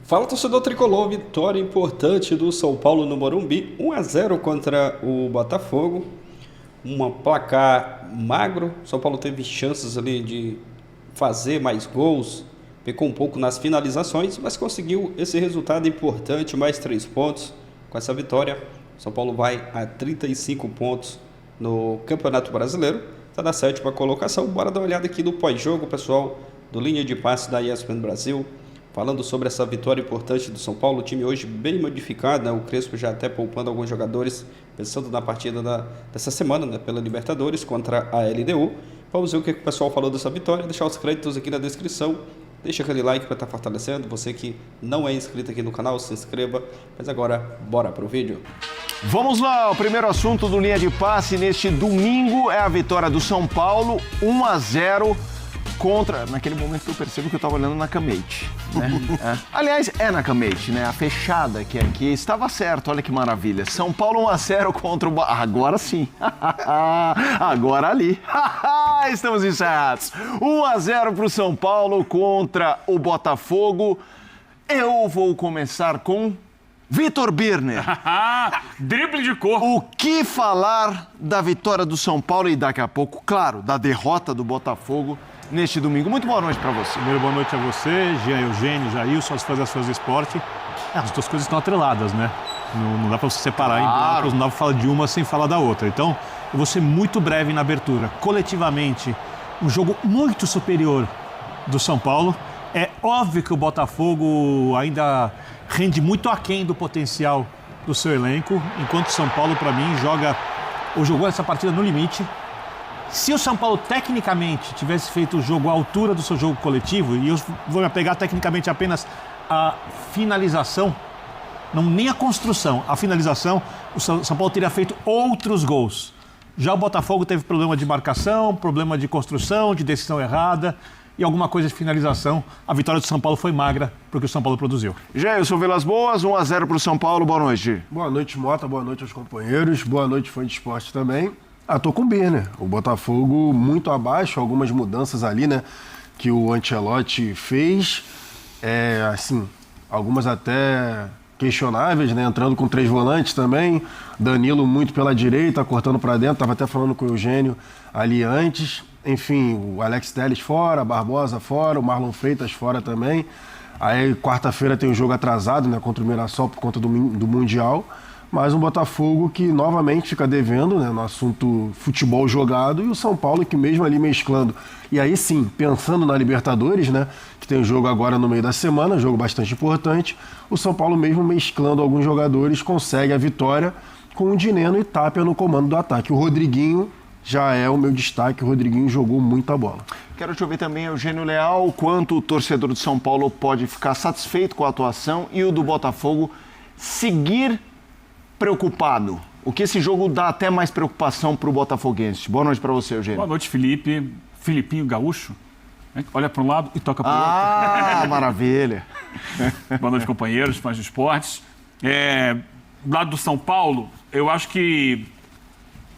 Fala, torcedor tricolor, vitória importante do São Paulo no Morumbi, 1-0 contra o Botafogo, um placar magro. São Paulo teve chances ali de fazer mais gols, pecou um pouco nas finalizações, mas conseguiu esse resultado importante, mais 3 pontos. Com essa vitória, São Paulo vai a 35 pontos no Campeonato Brasileiro, está na 7ª colocação. Bora dar uma olhada aqui no pós-jogo, pessoal, do Linha de Passe da ESPN Brasil, falando sobre essa vitória importante do São Paulo. O time hoje bem modificado, né? O Crespo já até poupando alguns jogadores, pensando na partida dessa semana, né? Pela Libertadores contra a LDU. Vamos ver o que o pessoal falou dessa vitória, deixar os créditos aqui na descrição. Deixa aquele like para estar fortalecendo. Você que não é inscrito aqui no canal, se inscreva. Mas agora, bora pro vídeo. Vamos lá, o primeiro assunto do Linha de Passe neste domingo é a vitória do São Paulo, 1-0 contra... Naquele momento que eu percebo que eu estava olhando na Camate, né? Aliás, é na Camate, né? A fechada que é aqui. Estava certo, olha que maravilha. São Paulo 1-0 contra o... Agora sim. Agora ali. Estamos encerrados. 1-0 para o São Paulo contra o Botafogo. Eu vou começar com Vitor Birner. Drible de cor. O que falar da vitória do São Paulo e daqui a pouco, claro, da derrota do Botafogo neste domingo? Muito boa noite para você. Primeiro, boa noite a você, Jean Eugênio, Jailson, as fãs das fãs do esporte. As duas coisas estão atreladas, né? Não dá para você separar, claro. Não dá para falar de uma sem falar da outra. Então, eu vou ser muito breve na abertura. Coletivamente, um jogo muito superior do São Paulo. É óbvio que o Botafogo ainda rende muito aquém do potencial do seu elenco, enquanto o São Paulo, para mim, jogou essa partida no limite. Se o São Paulo, tecnicamente, tivesse feito o jogo à altura do seu jogo coletivo, e eu vou me apegar tecnicamente apenas à finalização, nem a construção, a finalização, o São Paulo teria feito outros gols. Já o Botafogo teve problema de marcação, problema de construção, de decisão errada e alguma coisa de finalização. A vitória do São Paulo foi magra porque o São Paulo produziu. Jailson Vilas Boas, 1-0 para o São Paulo, boa noite. Boa noite, Mota, boa noite aos companheiros, boa noite, fã de esporte também. Tô com o Birner. O Botafogo muito abaixo, algumas mudanças ali, né, que o Ancelotti fez. Algumas até questionáveis, né, entrando com 3 volantes também. Danilo muito pela direita, cortando para dentro, estava até falando com o Eugênio ali antes. Enfim, o Alex Telles fora, Barbosa fora, o Marlon Freitas fora também. Aí, quarta-feira tem um jogo atrasado, né, contra o Mirassol por conta do Mundial. Mas um Botafogo que novamente fica devendo, né, no assunto futebol jogado, e o São Paulo que mesmo ali mesclando. E aí sim, pensando na Libertadores, né, que tem um jogo agora no meio da semana, um jogo bastante importante, o São Paulo mesmo mesclando alguns jogadores consegue a vitória com o Dineno e Tapia no comando do ataque. O Rodriguinho já é o meu destaque, o Rodriguinho jogou muita bola. Quero te ouvir também, Eugênio Leal, quanto o torcedor do São Paulo pode ficar satisfeito com a atuação e o do Botafogo seguir preocupado. O que esse jogo dá até mais preocupação para o botafoguense? Boa noite para você, Eugênio. Boa noite, Felipe. Filipinho Gaúcho. Olha para um lado e toca para o outro. Maravilha. Boa noite, companheiros, fãs de esportes. Do lado do São Paulo, eu acho que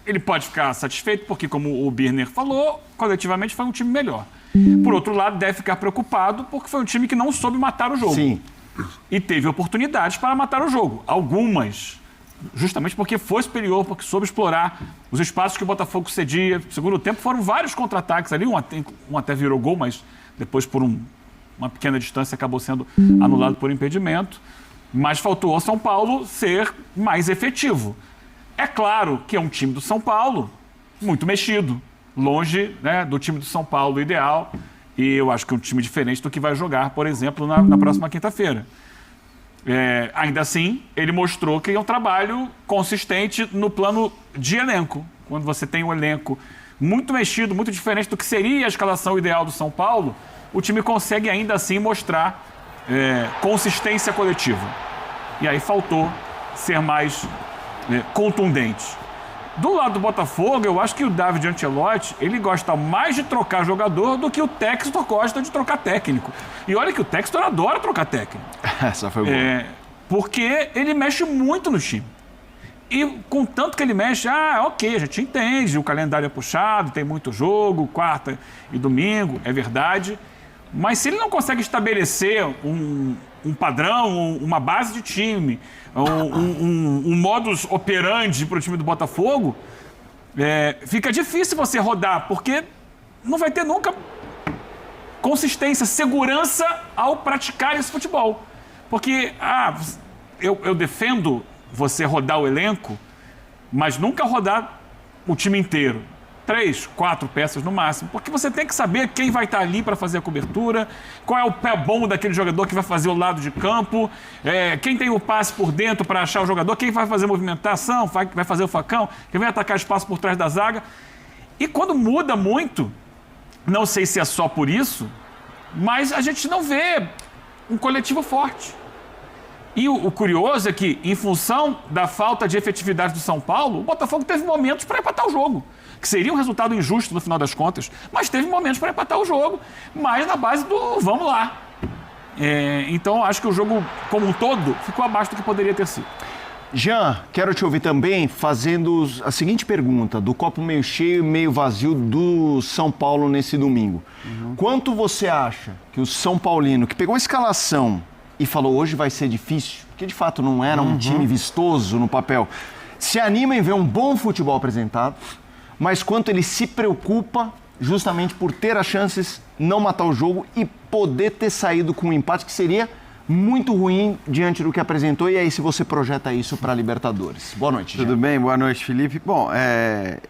ele pode ficar satisfeito porque, como o Birner falou, coletivamente foi um time melhor. Por outro lado, deve ficar preocupado porque foi um time que não soube matar o jogo. Sim. E teve oportunidades para matar o jogo. Algumas, justamente porque foi superior, porque soube explorar os espaços que o Botafogo cedia. No segundo tempo foram vários contra-ataques ali, um até virou gol, mas depois por uma pequena distância acabou sendo anulado por impedimento. Mas faltou ao São Paulo ser mais efetivo. É claro que é um time do São Paulo muito mexido, longe, né, do time do São Paulo ideal. E eu acho que é um time diferente do que vai jogar, por exemplo, na próxima quinta-feira. Ainda assim, ele mostrou que é um trabalho consistente no plano de elenco. Quando você tem um elenco muito mexido, muito diferente do que seria a escalação ideal do São Paulo, o time consegue ainda assim mostrar consistência coletiva. E aí faltou ser mais contundente. Do lado do Botafogo, eu acho que o David Ancelotti, ele gosta mais de trocar jogador do que o Textor gosta de trocar técnico. E olha que o Textor adora trocar técnico. Essa foi boa. Porque ele mexe muito no time. E com tanto que ele mexe, ok, a gente entende, o calendário é puxado, tem muito jogo, quarta e domingo, é verdade. Mas se ele não consegue estabelecer um padrão, uma base de time, um modus operandi para o time do Botafogo, fica difícil você rodar, porque não vai ter nunca consistência, segurança ao praticar esse futebol. Porque eu defendo você rodar o elenco, mas nunca rodar o time inteiro. 3, 4 peças no máximo, porque você tem que saber quem vai estar ali para fazer a cobertura, qual é o pé bom daquele jogador que vai fazer o lado de campo, quem tem o passe por dentro para achar o jogador, quem vai fazer a movimentação, vai fazer o facão, quem vai atacar espaço por trás da zaga. E quando muda muito, não sei se é só por isso, mas a gente não vê um coletivo forte. E o curioso é que, em função da falta de efetividade do São Paulo, o Botafogo teve momentos para empatar o jogo, que seria um resultado injusto no final das contas, mas teve momentos para empatar o jogo, mas na base do vamos lá. Então, acho que o jogo, como um todo, ficou abaixo do que poderia ter sido. Jean, quero te ouvir também fazendo a seguinte pergunta, do copo meio cheio e meio vazio do São Paulo nesse domingo. Quanto você acha que o São Paulino, que pegou a escalação e falou hoje vai ser difícil, porque de fato não era um time vistoso no papel, se anima em ver um bom futebol apresentado, mas quanto ele se preocupa justamente por ter as chances, não matar o jogo e poder ter saído com um empate que seria muito ruim diante do que apresentou. E aí, se você projeta isso para a Libertadores. Boa noite, Tudo bem? Boa noite, Felipe. Bom,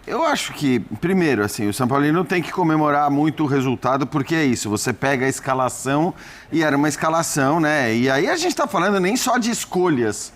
eu acho que, primeiro, assim, o São Paulino tem que comemorar muito o resultado, porque é isso, você pega a escalação e era uma escalação, né? E aí a gente está falando nem só de escolhas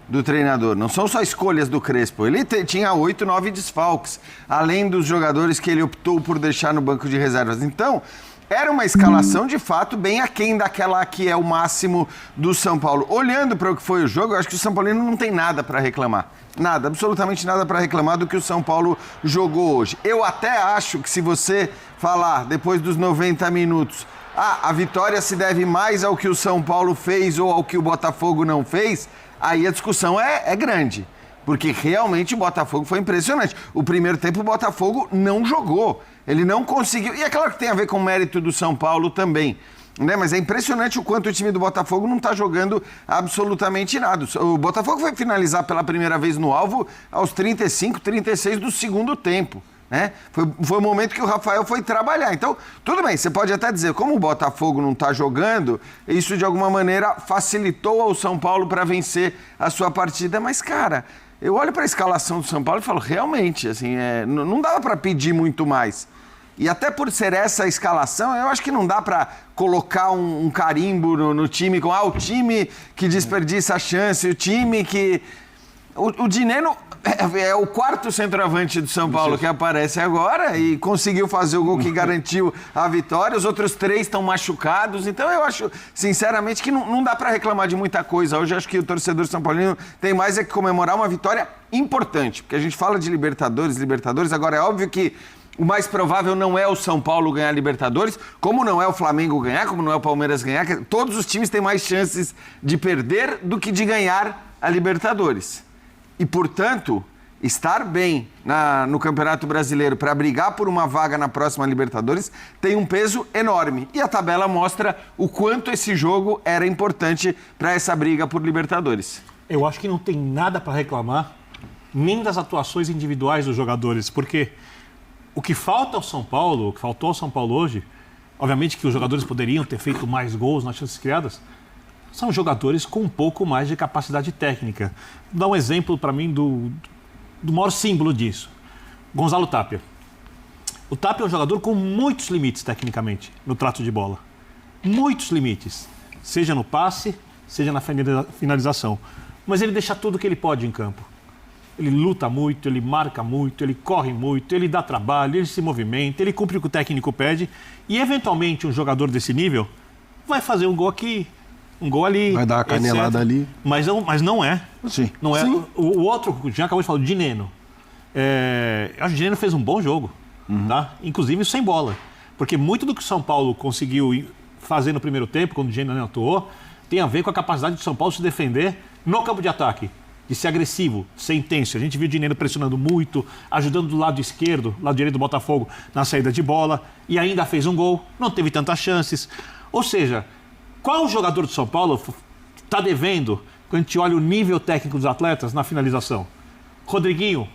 do treinador, não são só escolhas do Crespo. Ele tinha 8, 9 desfalques, além dos jogadores que ele optou por deixar no banco de reservas. Então, era uma escalação, de fato, bem aquém daquela que é o máximo do São Paulo. Olhando para o que foi o jogo, eu acho que o São Paulino não tem nada para reclamar. Nada, absolutamente nada para reclamar do que o São Paulo jogou hoje. Eu até acho que se você falar, depois dos 90 minutos, a vitória se deve mais ao que o São Paulo fez ou ao que o Botafogo não fez, aí a discussão é grande. Porque realmente o Botafogo foi impressionante. O primeiro tempo o Botafogo não jogou. Ele não conseguiu. E é claro que tem a ver com o mérito do São Paulo também, né? Mas é impressionante o quanto o time do Botafogo não está jogando absolutamente nada. O Botafogo foi finalizar pela primeira vez no alvo aos 35, 36 do segundo tempo, né? Foi o momento que o Rafael foi trabalhar. Então, tudo bem, você pode até dizer, como o Botafogo não está jogando, isso de alguma maneira facilitou ao São Paulo para vencer a sua partida. Mas, cara, eu olho para a escalação do São Paulo e falo, realmente, assim, não dava para pedir muito mais. E até por ser essa a escalação, eu acho que não dá para colocar um carimbo no time, com o time que desperdiça a chance, o time que... O Dineno é o quarto centroavante do São Paulo que aparece agora e conseguiu fazer o gol que garantiu a vitória. Os outros 3 estão machucados. Então eu acho, sinceramente, que não dá para reclamar de muita coisa. Hoje acho que o torcedor São Paulino tem mais que comemorar uma vitória importante. Porque a gente fala de Libertadores, agora é óbvio que o mais provável não é o São Paulo ganhar a Libertadores, como não é o Flamengo ganhar, como não é o Palmeiras ganhar. Todos os times têm mais chances de perder do que de ganhar a Libertadores. E, portanto, estar bem no Campeonato Brasileiro para brigar por uma vaga na próxima Libertadores tem um peso enorme. E a tabela mostra o quanto esse jogo era importante para essa briga por Libertadores. Eu acho que não tem nada para reclamar, nem das atuações individuais dos jogadores, porque o que falta ao São Paulo, o que faltou ao São Paulo hoje, obviamente que os jogadores poderiam ter feito mais gols nas chances criadas, são jogadores com um pouco mais de capacidade técnica. Vou dar um exemplo para mim do maior símbolo disso. Gonzalo Tapia. O Tapia é um jogador com muitos limites tecnicamente no trato de bola. Muitos limites. Seja no passe, seja na finalização. Mas ele deixa tudo que ele pode em campo. Ele luta muito, ele marca muito, ele corre muito, ele dá trabalho, ele se movimenta, ele cumpre o que o técnico pede. E, eventualmente, um jogador desse nível vai fazer um gol aqui, um gol ali. Vai dar uma canelada etc. ali. Mas não é. Sim. Não é. Sim. O outro, já acabou de falar, o Dineno. Eu acho que o Dineno fez um bom jogo, tá? Inclusive sem bola. Porque muito do que o São Paulo conseguiu fazer no primeiro tempo, quando o Dineno atuou, tem a ver com a capacidade do São Paulo se defender no campo de ataque. De ser agressivo, ser intenso. A gente viu o Dineno pressionando muito, ajudando do lado esquerdo, lado direito do Botafogo, na saída de bola, e ainda fez um gol, não teve tantas chances. Ou seja, Qual jogador do São Paulo está devendo, quando a gente olha o nível técnico dos atletas, na finalização? Rodriguinho,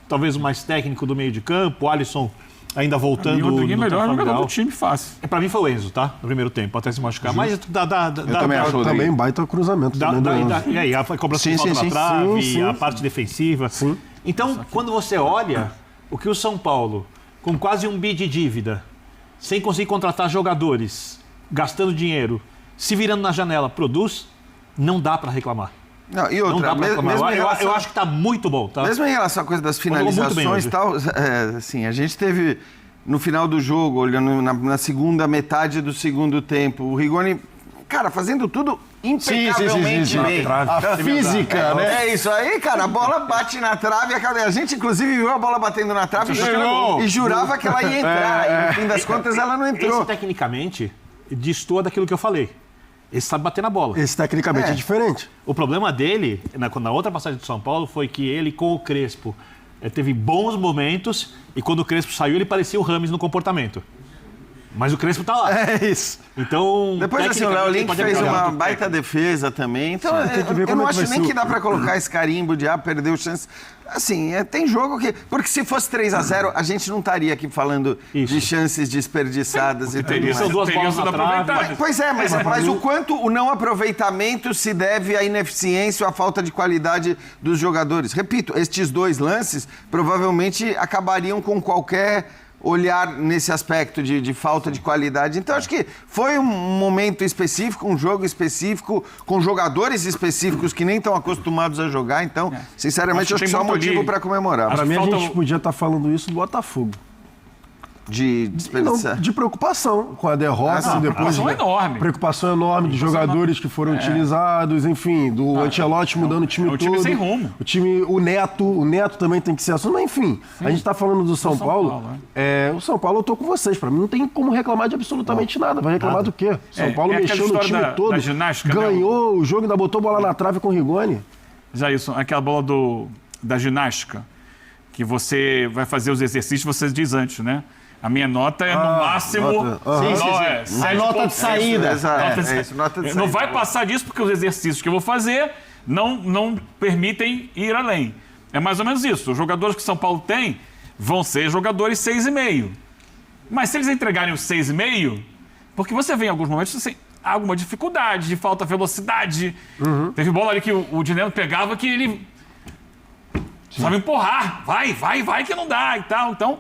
talvez o mais técnico do meio de campo, o Alisson ainda voltando. O Rodriguinho é o melhor troféu jogador geral. do time, fácil. Pra mim foi o Enzo, tá? No primeiro tempo, até se machucar. Mas também acho. Também baita cruzamento. também do Enzo. e aí, a cobrança de Sim, falta sim, na sim. trave, Sim, a sim, parte defensiva. Sim. Então, quando você olha o que o São Paulo, com quase 1 bi de dívida, sem conseguir contratar jogadores, gastando dinheiro, se virando na janela, produz, não dá pra reclamar. Não, e Não outra, dá pra reclamar. mesmo em Eu relação- acho que tá muito bom, tá? Mesmo em relação à coisa das jogou muito bem finalizações hoje. e tal, assim, a gente teve no final do jogo, olhando na segunda metade do segundo tempo, o Rigoni, cara, fazendo tudo impecavelmente bem. A física, né? É isso aí, cara, a bola bate na trave, a gente inclusive viu a bola batendo na trave e jurava que ela ia entrar, e no fim das contas ela não entrou. Esse, tecnicamente, destoa daquilo que eu falei. Ele sabe bater na bola. Esse tecnicamente é diferente. O problema dele, na outra passagem do São Paulo, foi que ele com o Crespo teve bons momentos e quando o Crespo saiu, ele parecia o Rames no comportamento. Mas o Crespo tá lá. É isso. Então, Depois, assim, o Léo tecnicamente, Link pode fez melhorar uma muito baita técnico. defesa também. Então, tem que ver eu como não é que acho vai nem ser que dá pra colocar esse carimbo de perdeu chance. Assim, tem jogo que... Porque se fosse 3-0, a gente não estaria aqui falando Isso. de chances desperdiçadas e tudo Teria mais. São duas teriam bolas sido na trave. aproveitadas. Pois é, mas o quanto o não aproveitamento se deve à ineficiência ou à falta de qualidade dos jogadores. Repito, estes dois lances provavelmente acabariam com qualquer olhar nesse aspecto de falta de qualidade. Então, acho que foi um momento específico, um jogo específico, com jogadores específicos que nem estão acostumados a jogar. Então, sinceramente, acho que tem só um muito motivo ali. para comemorar. Acho Pra que mim, a falta gente podia estar falando isso do Botafogo. De Não, desperdiçar. de preocupação com a derrota, depois preocupação enorme. preocupação enorme dos jogadores que foram utilizados, enfim, do Ancelotti mudando o time é um time todo. sem rumo. O Neto também tem que ser assunto, mas enfim, a gente tá falando do São Paulo. O São Paulo, eu tô com vocês, pra mim não tem como reclamar de absolutamente nada. Vai reclamar do quê? São Paulo aquela mexeu no história time da todo, ginástica, ganhou o jogo, ainda botou bola na trave com o Rigoni. Já isso, aquela bola da ginástica, que você vai fazer os exercícios, você diz antes, né? A minha nota é no máximo. nota. A nota de saída. Nota de Isso, nota de Não saída. vai passar disso porque os exercícios que eu vou fazer não permitem ir além. É mais ou menos isso. Os jogadores que São Paulo tem vão ser jogadores 6,5. Mas se eles entregarem os 6,5, porque você vê em alguns momentos assim, alguma dificuldade, de falta de velocidade. Teve bola ali que o Dineno pegava que ele precisava empurrar. Vai que não dá e tal. Então,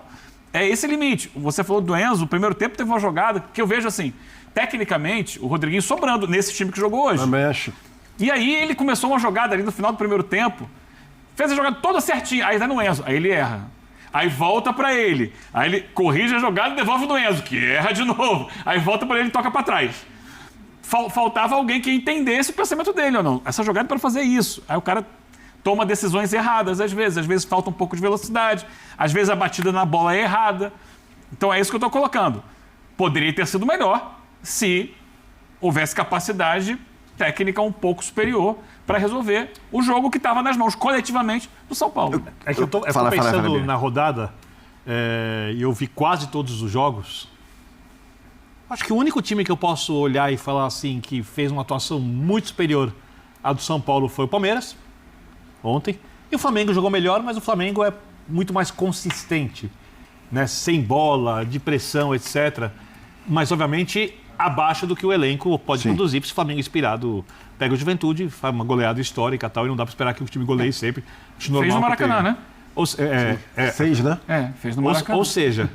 é esse limite. Você falou do Enzo, o primeiro tempo teve uma jogada que eu vejo assim, tecnicamente, o Rodriguinho sobrando nesse time que jogou hoje. Também acho. E aí ele começou uma jogada ali no final do primeiro tempo, fez a jogada toda certinha, aí dá no Enzo, aí ele erra. Aí volta pra ele, aí ele corrige a jogada e devolve no Enzo, que erra de novo. Aí volta pra ele e toca pra trás. Faltava alguém que entendesse o pensamento dele ou não. Essa jogada é para fazer isso. Aí o cara toma decisões erradas às vezes falta um pouco de velocidade, às vezes a batida na bola é errada. Então é isso que eu estou colocando. Poderia ter sido melhor se houvesse capacidade técnica um pouco superior para resolver o jogo que estava nas mãos coletivamente do São Paulo. É que eu tô pensando na rodada, e eu vi quase todos os jogos. Acho que o único time que eu posso olhar e falar assim que fez uma atuação muito superior à do São Paulo foi o Palmeiras, ontem. E o Flamengo jogou melhor, mas o Flamengo é muito mais consistente, né? Sem bola, de pressão, etc. Mas, obviamente, abaixo do que o elenco pode produzir, se o Flamengo inspirado pega o Juventude, faz uma goleada histórica e tal, e não dá para esperar que o time goleie sempre. Acho normal. Fez no Maracanã, né? 6, né? Fez no Maracanã. Ou seja,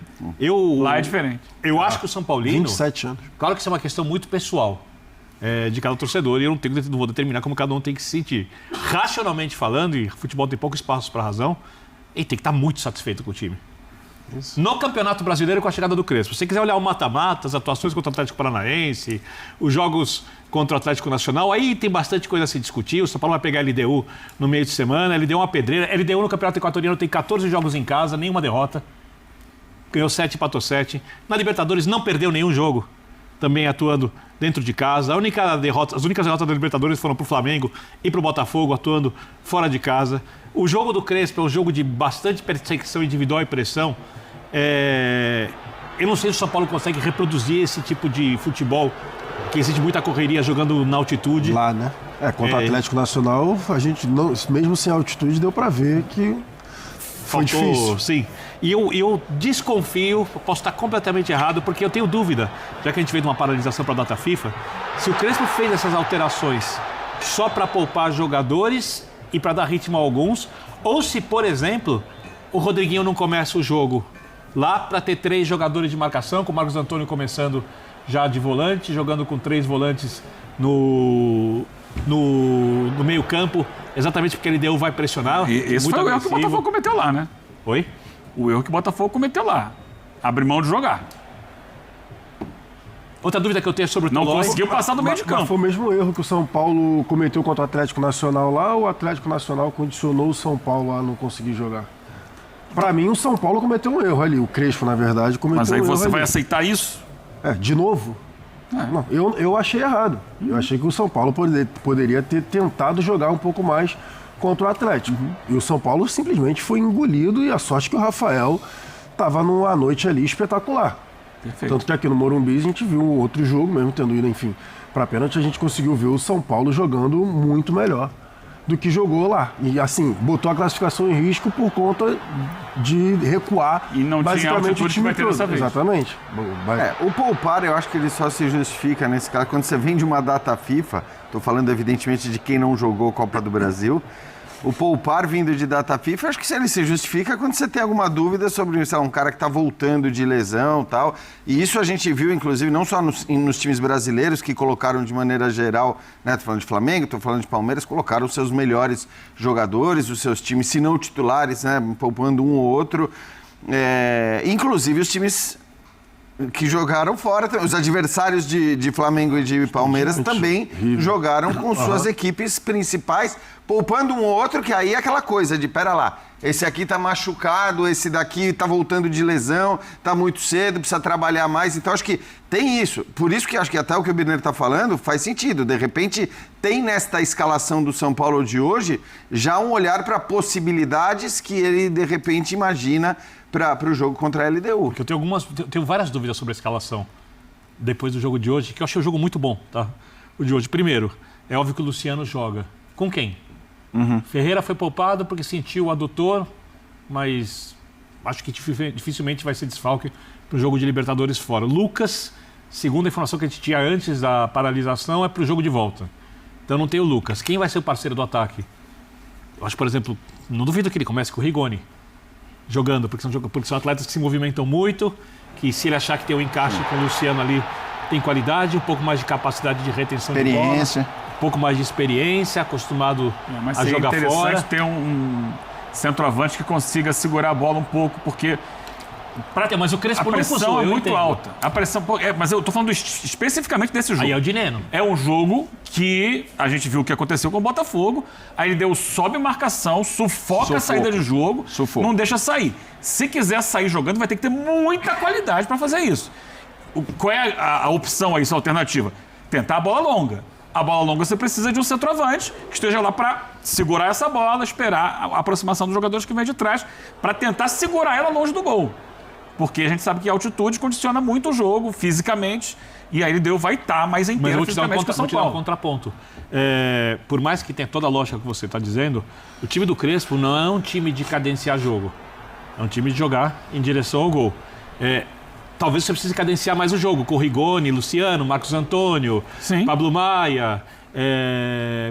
lá é diferente. Eu acho que o São Paulino... 27 anos. Claro que isso é uma questão muito pessoal de cada torcedor e eu não vou determinar como cada um tem que se sentir. Racionalmente falando, e futebol tem pouco espaço para razão, ele tem que estar muito satisfeito com o time. Isso. No Campeonato Brasileiro, com a chegada do Crespo. Se você quiser olhar o mata-mata, as atuações contra o Atlético Paranaense, os jogos contra o Atlético Nacional, aí tem bastante coisa a se discutir. O São Paulo vai pegar a LDU no meio de semana, a LDU é uma pedreira. A LDU no Campeonato Equatoriano tem 14 jogos em casa, nenhuma derrota. Ganhou 7, empatou 7. Na Libertadores não perdeu nenhum jogo, também atuando dentro de casa. As únicas derrotas da Libertadores foram para o Flamengo e para o Botafogo, atuando fora de casa. O jogo do Crespo é um jogo de bastante perseguição individual e pressão. Eu não sei se o São Paulo consegue reproduzir esse tipo de futebol que exige muita correria jogando na altitude. Lá, né? Contra o Atlético Nacional, a gente, não, mesmo sem altitude, deu pra ver que foi difícil. Sim. E eu desconfio, posso estar completamente errado, porque eu tenho dúvida, já que a gente veio de uma paralisação para a data FIFA, se o Crespo fez essas alterações só para poupar jogadores e para dar ritmo a alguns, ou se, por exemplo, o Rodriguinho não começa o jogo lá para ter 3 jogadores de marcação, com o Marcos Antônio começando já de volante, jogando com 3 volantes no meio campo, exatamente porque ele vai pressionar. E esse foi o erro que o Botafogo cometeu lá, né? Oi? O erro que o Botafogo cometeu lá. Abrir mão de jogar. Outra dúvida que eu tenho é sobre o Não Tolói. conseguiu passar do meio de Mas campo. foi o mesmo erro que o São Paulo cometeu contra o Atlético Nacional lá, o Atlético Nacional condicionou o São Paulo a não conseguir jogar. Pra mim, o São Paulo cometeu um erro ali. O Crespo, na verdade, cometeu Mas aí um erro você ali. vai aceitar isso? De novo? Não, eu achei errado. Eu achei que o São Paulo poderia ter tentado jogar um pouco mais contra o Atlético. E o São Paulo simplesmente foi engolido, e a sorte que o Rafael estava numa noite ali espetacular. Perfeito. Tanto que aqui no Morumbi a gente viu um outro jogo, mesmo tendo ido, enfim, para pênalti, a gente conseguiu ver o São Paulo jogando muito melhor do que jogou lá. E assim, botou a classificação em risco por conta de recuar E não tinha basicamente altitude o time que vai ter todo. dessa vez. Exatamente. O poupar, eu acho que ele só se justifica nesse caso. Quando você vem de uma data FIFA, estou falando evidentemente de quem não jogou Copa do Brasil, o poupar vindo de data FIFA, eu acho que se ele se justifica quando você tem alguma dúvida sobre, sei lá, um cara que está voltando de lesão e tal. E isso a gente viu, inclusive, não só nos times brasileiros, que colocaram de maneira geral, né? Estou falando de Flamengo, estou falando de Palmeiras, colocaram os seus melhores jogadores, os seus times, se não titulares, né? Poupando um ou outro. Inclusive os times que jogaram fora, os adversários de Flamengo e de Palmeiras também jogaram com suas equipes principais, poupando um ou outro, que aí é aquela coisa de, pera lá, esse aqui tá machucado, esse daqui tá voltando de lesão, tá muito cedo, precisa trabalhar mais, então acho que tem isso. Por isso que acho que até o que o Birner tá falando faz sentido. De repente, tem nesta escalação do São Paulo de hoje já um olhar para possibilidades que ele, de repente, imagina para o jogo contra a LDU. Eu tenho várias dúvidas sobre a escalação depois do jogo de hoje, que eu achei o jogo muito bom, tá? O de hoje. Primeiro, é óbvio que o Luciano joga. Com quem? Ferreira foi poupado porque sentiu o adutor, mas acho que dificilmente vai ser desfalque para o jogo de Libertadores fora. Lucas, segundo a informação que a gente tinha antes da paralisação, é para o jogo de volta. Então não tem o Lucas. Quem vai ser o parceiro do ataque? Eu acho, por exemplo, não duvido que ele comece com o Rigoni jogando, porque são atletas que se movimentam muito, que se ele achar que tem um encaixe com o Luciano ali, tem qualidade, um pouco mais de capacidade de retenção de bola, um pouco mais de experiência, acostumado Mas a seria jogar interessante fora. ter um centroavante que consiga segurar a bola um pouco, porque Mas o a Crespo não pressão usou, é eu muito entendo. alta. A pressão, mas eu tô falando especificamente desse jogo. Aí é o Dineno. É um jogo que a gente viu o que aconteceu com o Botafogo, aí ele sobe marcação, sufoca a saída de jogo, não deixa sair. Se quiser sair jogando, vai ter que ter muita qualidade para fazer isso. Qual é a opção aí, essa alternativa? Tentar a bola longa. A bola longa você precisa de um centroavante que esteja lá para segurar essa bola, esperar a aproximação dos jogadores que vem de trás, para tentar segurar ela longe do gol. Porque a gente sabe que a altitude condiciona muito o jogo, fisicamente, e aí ele vai estar mais Mas eu inteiro vou te dar fisicamente que o São um Paulo. contraponto. Por mais que tenha toda a lógica que você está dizendo, o time do Crespo não é um time de cadenciar jogo. É um time de jogar em direção ao gol. Talvez você precise cadenciar mais o jogo, com o Rigoni, Luciano, Marcos Antônio, Sim. Pablo Maia,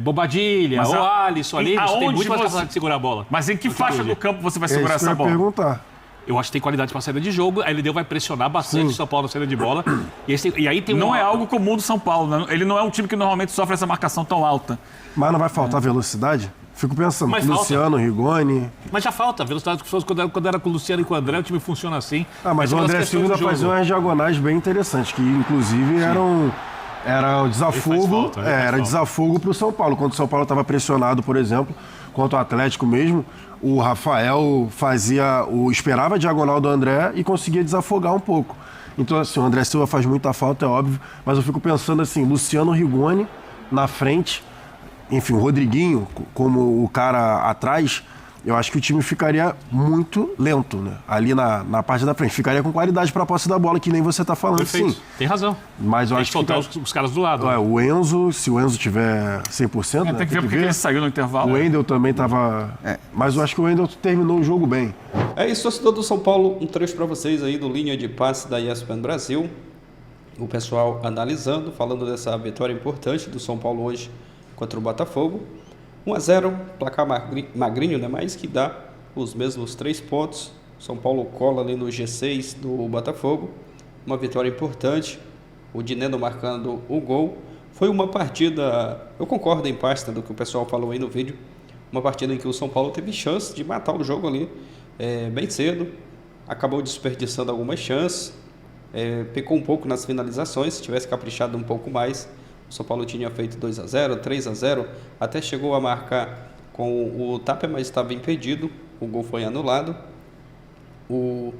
Bobadilha, Mas o Alisson ali, você tem muito mais capacidade de segurar a bola. Mas em que faixa do campo você vai É segurar isso que eu essa ia bola? perguntar. Eu acho que tem qualidade para saída de jogo, a LDU vai pressionar bastante o São Paulo na saída de bola. E aí tem Não é algo comum do São Paulo, né? Ele não é um time que normalmente sofre essa marcação tão alta. Mas não vai faltar velocidade? Fico pensando, Mas falta. Luciano, Rigoni. Mas já falta, velocidade das pessoas, quando era com o Luciano e com o André, o time funciona assim. Mas o pelas André questões Silva do jogo. fazia umas diagonais bem interessantes, que inclusive era o desafogo, ele faz falta. desafogo para o São Paulo. Quando o São Paulo estava pressionado, por exemplo, contra o Atlético mesmo, o Rafael esperava a diagonal do André e conseguia desafogar um pouco. Então, assim, o André Silva faz muita falta, é óbvio, mas eu fico pensando assim, Luciano, Rigoni na frente, enfim, o Rodriguinho como o cara atrás, eu acho que o time ficaria muito lento, né? Ali na parte da frente. Ficaria com qualidade para a posse da bola, que nem você está falando, Perfeito. sim. Tem razão. Mas eu Tem acho que soltar os caras do lado. O Enzo, se o Enzo tiver 100%, né, Tem que ver porque ele saiu no intervalo. O Wendel também estava... Mas eu acho que o Wendel terminou o jogo bem. É isso, torcedor do São Paulo, um trecho para vocês aí do Linha de Passe da ESPN Brasil. O pessoal analisando, falando dessa vitória importante do São Paulo hoje contra o Botafogo. 1-0, placar magrinho, né? Mas que dá os mesmos 3 pontos. São Paulo cola ali no G6 do Botafogo. Uma vitória importante. O Dineno marcando o gol. Foi uma partida, eu concordo em parte, né, do que o pessoal falou aí no vídeo. Uma partida em que o São Paulo teve chance de matar o jogo ali bem cedo. Acabou desperdiçando algumas chances. Pecou um pouco nas finalizações. Se tivesse caprichado um pouco mais, o São Paulo tinha feito 2-0, 3-0, até chegou a marcar com o Tapia, mas estava impedido, o gol foi anulado. O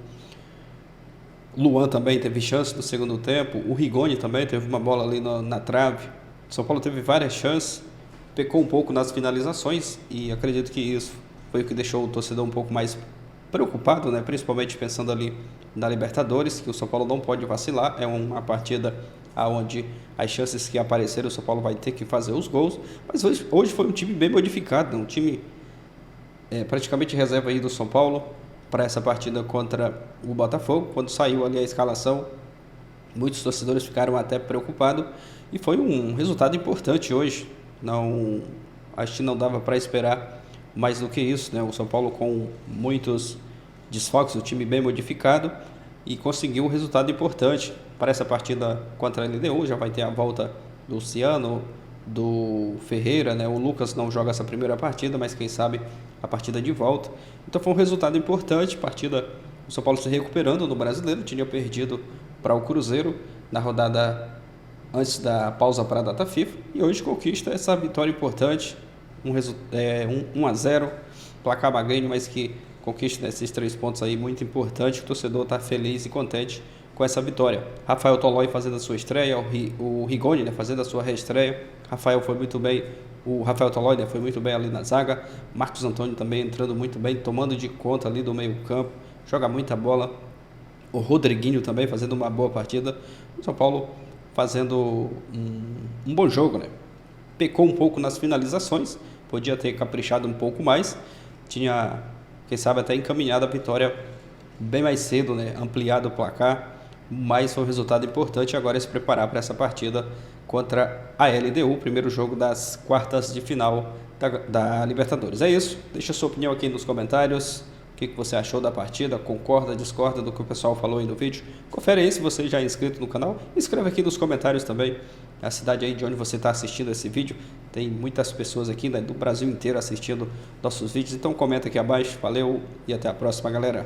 Luan também teve chance no segundo tempo, o Rigoni também teve uma bola ali na trave. O São Paulo teve várias chances, pecou um pouco nas finalizações e acredito que isso foi o que deixou o torcedor um pouco mais preocupado, né? Principalmente pensando ali na Libertadores, que o São Paulo não pode vacilar, é uma partida onde as chances que apareceram, o São Paulo vai ter que fazer os gols, mas hoje foi um time bem modificado, um time praticamente reserva aí do São Paulo para essa partida contra o Botafogo. Quando saiu ali a escalação, muitos torcedores ficaram até preocupados e foi um resultado importante hoje. Acho que não dava para esperar mais do que isso, né? O São Paulo com muitos desfalques, o time bem modificado, e conseguiu um resultado importante para essa partida contra a LDU. Já vai ter a volta do Luciano, do Ferreira, né? O Lucas não joga essa primeira partida, mas quem sabe a partida de volta. Então foi um resultado importante, partida, o São Paulo se recuperando no Brasileiro, tinha perdido para o Cruzeiro na rodada antes da pausa para a data FIFA, e hoje conquista essa vitória importante, 1-0, placar magrinho, mas que conquista esses 3 pontos aí, muito importante. O torcedor está feliz e contente com essa vitória. Rafael Tolói fazendo a sua estreia, o Rigoni, né, fazendo a sua reestreia. Rafael foi muito bem, o Rafael Tolói, né, foi muito bem ali na zaga. Marcos Antônio também entrando muito bem, tomando de conta ali do meio campo, joga muita bola. O Rodriguinho também fazendo uma boa partida. O São Paulo fazendo um bom jogo, né? Pecou um pouco nas finalizações, podia ter caprichado um pouco mais, tinha, quem sabe, até encaminhado a vitória bem mais cedo, né? Ampliado o placar, mas foi um resultado importante. Agora é se preparar para essa partida contra a LDU, primeiro jogo das quartas de final da Libertadores. É isso, deixa a sua opinião aqui nos comentários. O que você achou da partida? Concorda, discorda do que o pessoal falou aí no vídeo? Confere aí se você já é inscrito no canal. Escreve aqui nos comentários também a cidade aí de onde você está assistindo esse vídeo. Tem muitas pessoas aqui, né, do Brasil inteiro assistindo nossos vídeos. Então comenta aqui abaixo. Valeu e até a próxima, galera.